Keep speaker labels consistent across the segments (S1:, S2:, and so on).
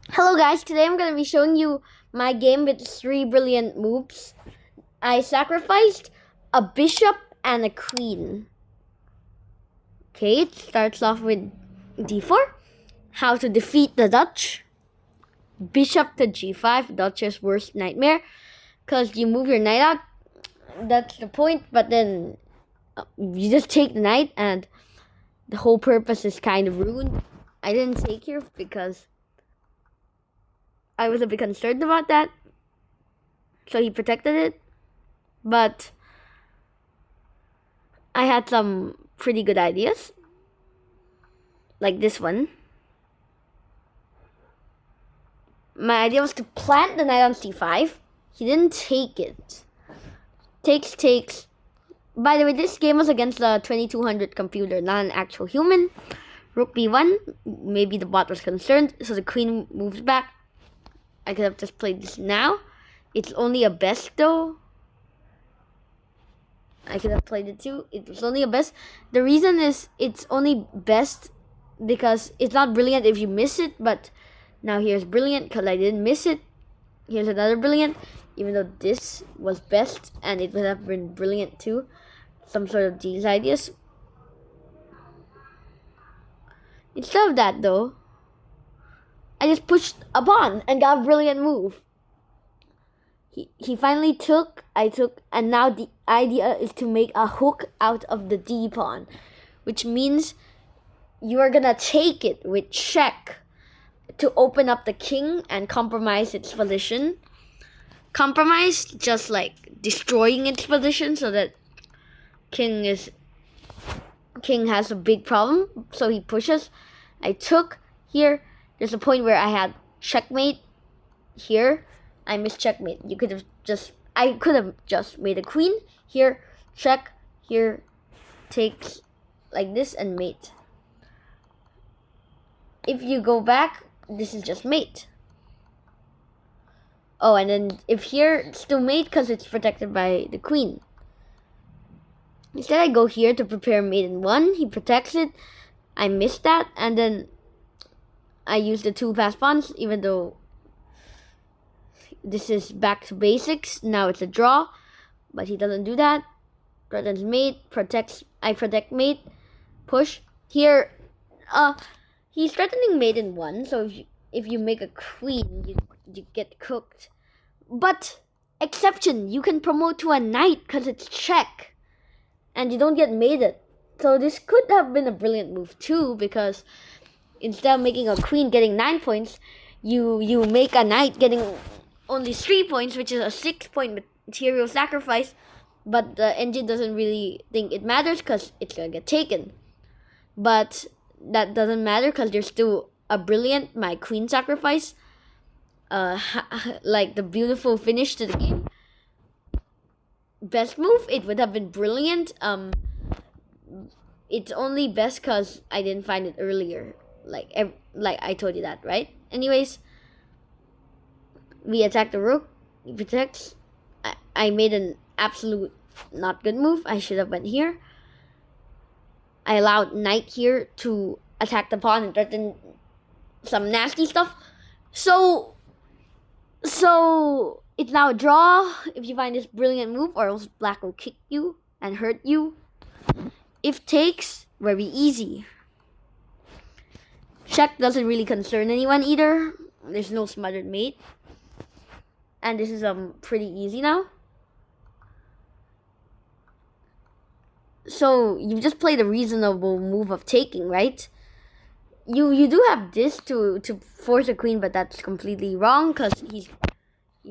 S1: Hello guys, today I'm going to be showing you my game with 3 brilliant moves. I sacrificed a bishop and a queen. Okay, it starts off with d4. How to defeat the Dutch. Bishop to g5, Dutch's worst nightmare. Because you move your knight out, that's the point, but then you just take the knight and the whole purpose is kind of ruined. I didn't take here because I was a bit concerned about that. So he protected it. But I had some pretty good ideas. Like this one. My idea was to plant the knight on c5. He didn't take it. Takes. By the way, this game was against the 2200 computer, not an actual human. Rook b1. Maybe the bot was concerned, so the queen moves back. I could have just played this now. It's only a best though. I could have played it too. It was only a best. The reason is it's only best because it's not brilliant if you miss it, but now here's brilliant because I didn't miss it. Here's another brilliant, even though this was best and it would have been brilliant too. Some sort of these ideas. Instead of that though, I just pushed a pawn and got a brilliant move. He finally took, I took, and now the idea is to make a hook out of the D pawn, which means you are gonna take it with check to open up the king and compromise its position. Compromise, just like destroying its position so that king has a big problem, so he pushes. I took here. There's a point where I had checkmate here. I missed checkmate. I could have just made a queen here, check here, takes like this and mate. If you go back, this is just mate. Oh, and then if here, it's still mate because it's protected by the queen. Instead, I go here to prepare mate in 1. He protects it. I missed that, and then I use the 2 pass pawns, even though this is back to basics. Now it's a draw, but he doesn't do that. Threatens mate, I protect mate, push. Here, he's threatening mate in 1, so if you make a queen, you get cooked. But, exception, you can promote to a knight because it's check, and you don't get mated. So this could have been a brilliant move too, because instead of making a queen getting 9 points, you make a knight getting only 3 points, which is a 6-point material sacrifice, but the engine doesn't really think it matters because it's gonna get taken. But that doesn't matter because there's still a brilliant, my queen sacrifice, like the beautiful finish to the game. Best move, it would have been brilliant. It's only best because I didn't find it earlier. Like I told you that, right? Anyways, we attack the rook. He protects. I made an absolute not good move. I should have went here. I allowed knight here to attack the pawn and threaten some nasty stuff. So it's now a draw if you find this brilliant move, or else black will kick you and hurt you. If takes, very easy. Check doesn't really concern anyone either. There's no smothered mate. And this is pretty easy now. So you just played a reasonable move of taking, right? You do have this to force a queen, but that's completely wrong because he's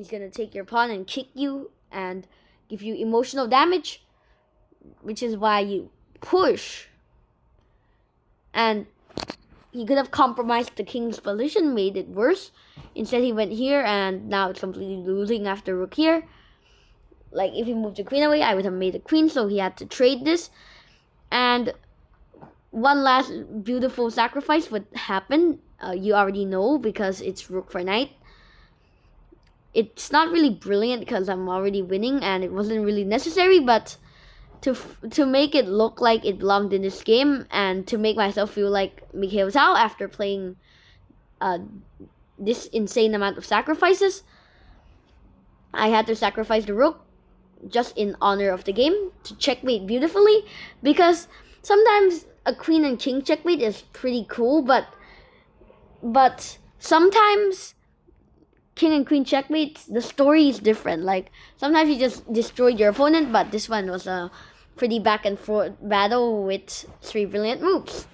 S1: gonna take your pawn and kick you and give you emotional damage, which is why you push. And he could have compromised the king's position, made it worse. Instead, he went here, and now it's completely losing after rook here. Like, if he moved the queen away, I would have made the queen, so he had to trade this. And one last beautiful sacrifice would happen. You already know, because it's rook for knight. It's not really brilliant because I'm already winning, and it wasn't really necessary, but to make it look like it belonged in this game, and to make myself feel like Mikhail Tal after playing this insane amount of sacrifices. I had to sacrifice the rook just in honor of the game to checkmate beautifully, because sometimes a queen and king checkmate is pretty cool, but sometimes king and queen checkmate, the story is different. Like sometimes you just destroyed your opponent, but this one was a pretty back and forth battle with 3 brilliant moves.